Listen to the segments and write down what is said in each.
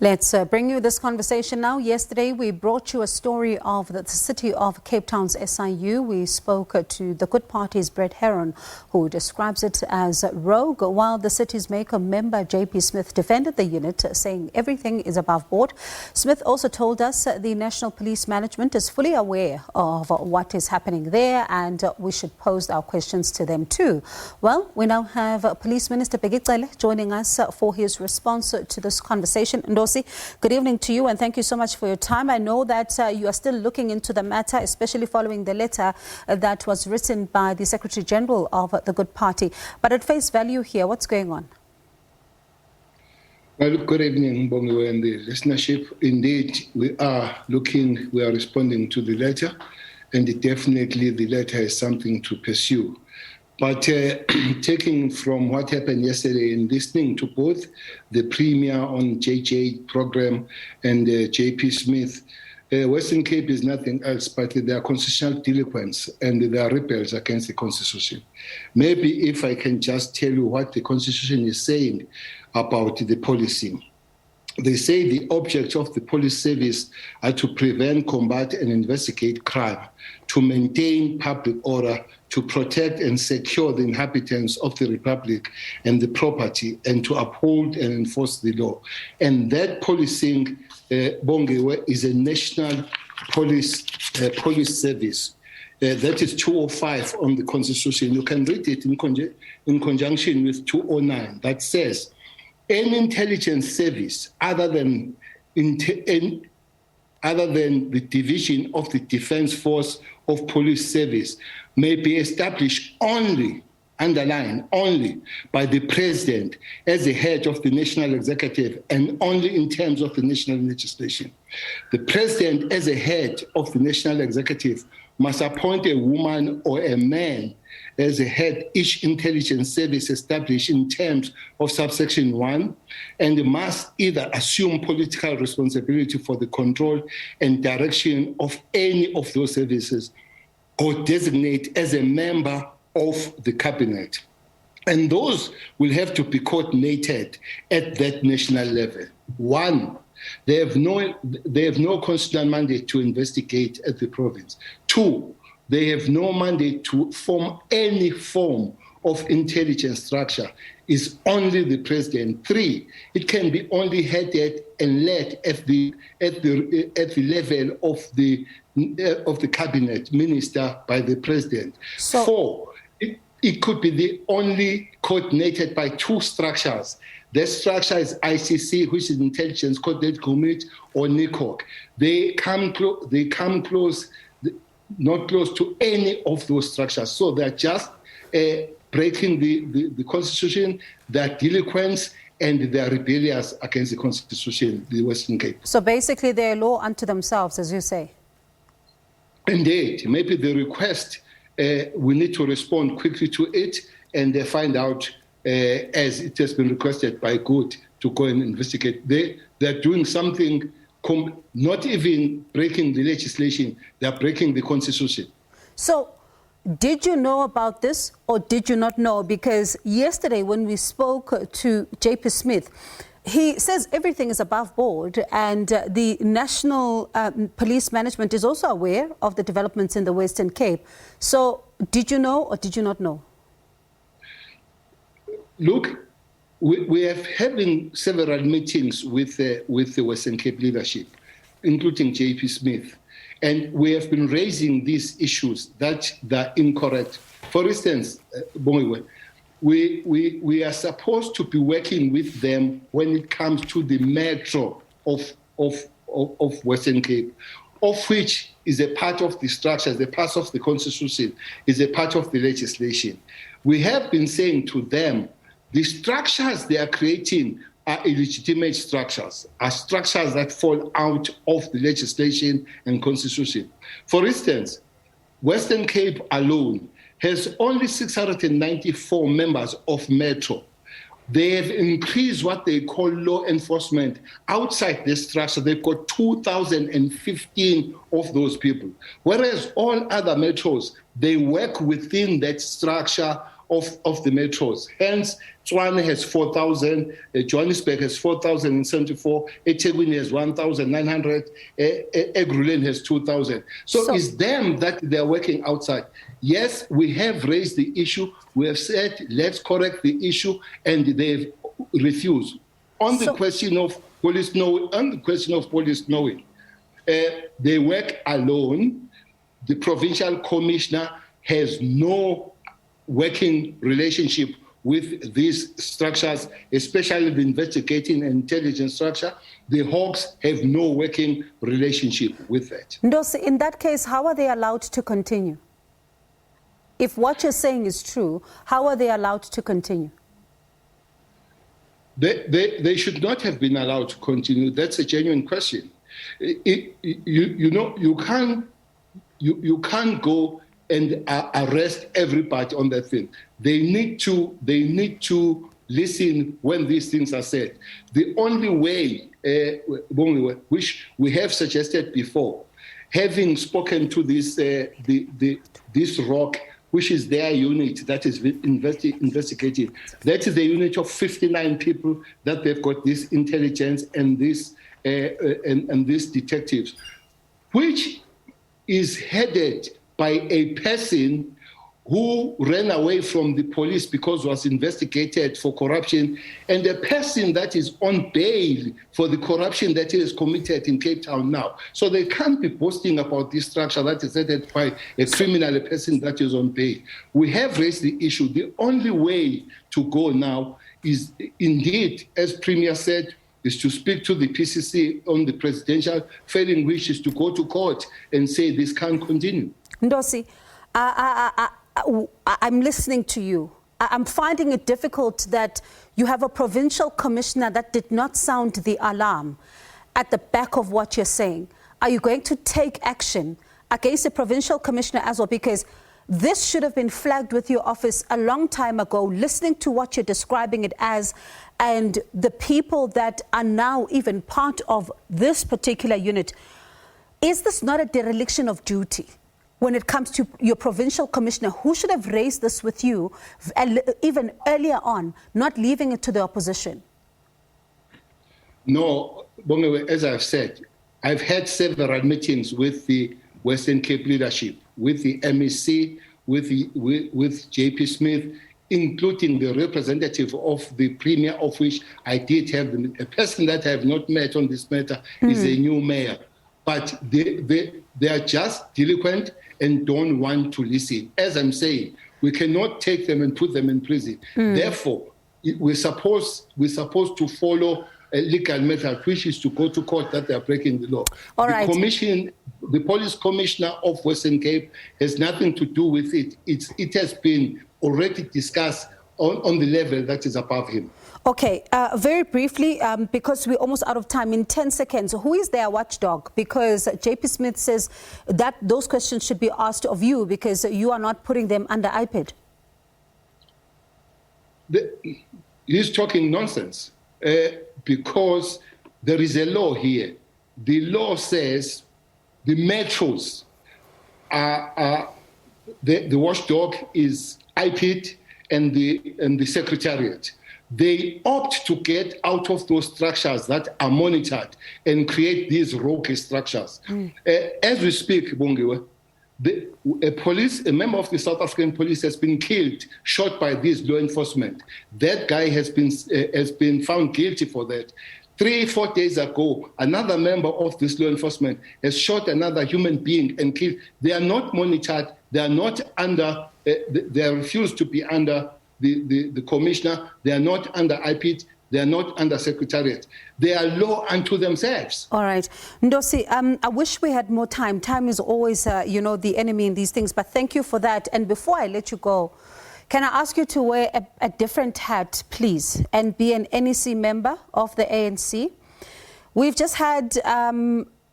Let's bring you this conversation now. Yesterday, we brought you a story of the city of Cape Town's SIU. We spoke to the Good Party's Herron, who describes it as rogue, while the city's Mayco member, JP Smith, defended the unit, saying everything is above board. Smith also told us the National Police Management is fully aware of what is happening there and we should pose our questions to them too. Well, we now have Police Minister Bheki Cele joining us for his response to this conversation. Good evening to you and thank you so much for your time. I know that you are still looking into the matter, especially following the letter that was written by the Secretary General of the Good Party. But at face value here, what's going on? Well, good evening, Bongo and the listenership. Indeed, we are responding to the letter, and definitely the letter is something to pursue. But taking from what happened yesterday and listening to both the Premier on JJ program and JP Smith, Western Cape is nothing else but they are constitutional delinquents and they are rebels against the Constitution. Maybe if I can just tell you what the Constitution is saying about the policy. They say the objects of the police service are to prevent, combat and investigate crime, to maintain public order, to protect and secure the inhabitants of the Republic and the property, and to uphold and enforce the law. And that policing, Bongewe, is a national police service. That is 205 on the Constitution. You can read it in conjunction with 209 that says, any intelligence service other than the division of the Defence Force of Police Service may be established only, underline, only by the President as the head of the National Executive and only in terms of the national legislation. The President as a head of the National Executive must appoint a woman or a man as a head each intelligence service established in terms of subsection 1 and must either assume political responsibility for the control and direction of any of those services or designate as a member of the cabinet. And those will have to be coordinated at that national level. 1, they have no constitutional mandate to investigate at the province. 2, they have no mandate to form any form of intelligence structure. It's only the President. 3, it can be only headed and led at the level of the cabinet minister by the President. 4, it could be the only coordinated by 2 structures. The structure is ICC, which is Intelligence Coordinated Committee, or NICOC. They come close, not close to any of those structures. So they're just breaking the Constitution, they're delinquents, and they're rebellious against the Constitution, the Western Cape. So basically they're a law unto themselves, as you say. Indeed. Maybe the request, we need to respond quickly to it and find out, as it has been requested by Good, to go and investigate. They're doing something, not even breaking the legislation, they're breaking the Constitution. So, did you know about this or did you not know? Because yesterday when we spoke to JP Smith, he says everything is above board and the National Police Management is also aware of the developments in the Western Cape. So, did you know or did you not know? Look, we are having several meetings with the Western Cape leadership, including JP Smith, and we have been raising these issues that are incorrect. For instance, we are supposed to be working with them when it comes to the metro of Western Cape, of which is a part of the structure, the part of the Constitution, is a part of the legislation. We have been saying to them, the structures they are creating are illegitimate structures, are structures that fall out of the legislation and Constitution. For instance, Western Cape alone has only 694 members of Metro. They have increased what they call law enforcement outside this structure. They've got 2,015 of those people. Whereas all other metros, they work within that structure of the metros. Hence, Tshwane has 4,000, Johannesburg has 4,074, eThekwini has 1,900, Egruleni has 2,000. So it's them that they're working outside. Yes, we have raised the issue. We have said, let's correct the issue, and they've refused. On the question of police knowing, they work alone. The provincial commissioner has no working relationship with these structures, especially the investigating and intelligence structure. The Hawks have no working relationship with that. Ndosi, in that case, how are they allowed to continue? If what you're saying is true, how are they allowed to continue? They should not have been allowed to continue. That's a genuine question. You can't go and arrest everybody on that thing. They need to listen when these things are said. The only way, which we have suggested before, having spoken to this ROC, which is their unit that is investigating. That is the unit of 59 people that they've got this intelligence and this and these detectives, which is headed by a person who ran away from the police because was investigated for corruption, and a person that is on bail for the corruption that is committed in Cape Town now. So they can't be boasting about this structure that is headed by a criminal, a person that is on bail. We have raised the issue. The only way to go now is indeed, as Premier said, is to speak to the PCC on the presidential, failing which is to go to court and say this can't continue. Ndosi, I'm listening to you. I'm finding it difficult that you have a provincial commissioner that did not sound the alarm at the back of what you're saying. Are you going to take action against the provincial commissioner as well? Because this should have been flagged with your office a long time ago, listening to what you're describing it as, and the people that are now even part of this particular unit. Is this not a dereliction of duty? When it comes to your provincial commissioner, who should have raised this with you even earlier on, not leaving it to the opposition? No, as I've said, I've had several meetings with the Western Cape leadership, with the MEC, with JP Smith, including the representative of the Premier, of which I did have a person that I have not met on this matter is a new mayor. But they are just delinquent and don't want to listen. As I'm saying, we cannot take them and put them in prison. Therefore, we're supposed to follow a legal method, which is to go to court that they are breaking the law. All right. The police commissioner of Western Cape has nothing to do with it. It has been already discussed on the level that is above him. Okay, very briefly, because we're almost out of time, in 10 seconds, who is their watchdog? Because JP Smith says that those questions should be asked of you because you are not putting them under IPID. He's talking nonsense because there is a law here. The law says the metros the watchdog is IPID and the secretariat. They opt to get out of those structures that are monitored and create these rogue structures. As we speak, Bongiwe, a member of the South African police has been killed, shot by this law enforcement. That guy has been found guilty for that. 3-4 days ago, another member of this law enforcement has shot another human being and killed. They are not monitored. They are not under. They are refused to be under the commissioner. They are not under IPID. They are not under secretariat. They are law unto themselves. All right. Ndosi, I wish we had more time. Time is always, the enemy in these things. But thank you for that. And before I let you go, can I ask you to wear a different hat, please, and be an NEC member of the ANC? We've just had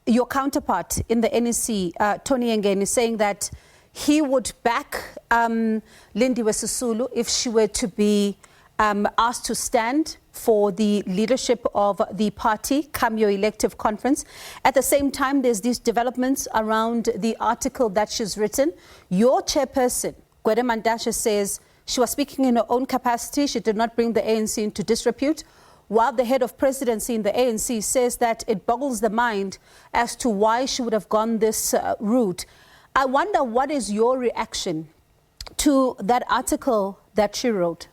your counterpart in the NEC, Tony Ngeni, saying that he would back Lindiwe Sisulu if she were to be asked to stand for the leadership of the party come your elective conference. At the same time, there's these developments around the article that she's written. Your chairperson, Gwede Mandashe, says She was speaking in her own capacity. She did not bring the ANC into disrepute, while the head of presidency in the ANC says that it boggles the mind as to why she would have gone this route. I wonder, what is your reaction to that article that she wrote?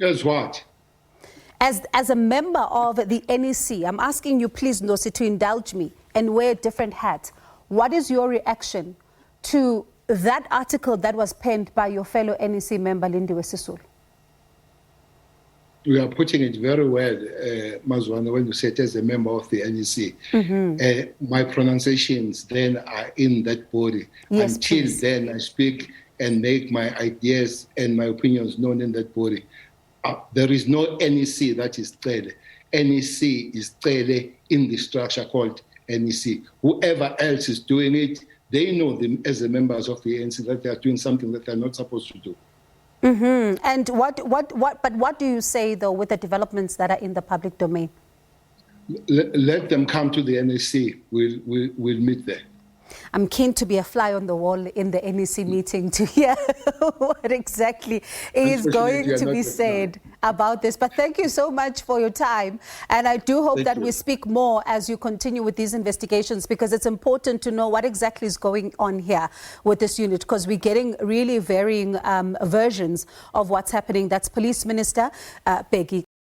As what? As a member of the NEC, I'm asking you, please, Ndosi, to indulge me and wear a different hat. What is your reaction to that article that was penned by your fellow NEC member, Lindiwe Sisulu? You are putting it very well, Mazwana, when you said as a member of the NEC. My pronunciations then are in that body. Yes, Until please. then, I speak and make my ideas and my opinions known in that body. There is no NEC that is Cele. NEC is Cele in the structure called NEC. Whoever else is doing it, they know them as the members of the ANC that they are doing something that they're not supposed to do. And what do you say, though, with the developments that are in the public domain? Let them come to the NEC. We'll meet there. I'm keen to be a fly on the wall in the NEC meeting to hear what exactly is going to be said about this. But thank you so much for your time. And I do hope that we speak more as you continue with these investigations, because it's important to know what exactly is going on here with this unit, because we're getting really varying versions of what's happening. That's Police Minister Bheki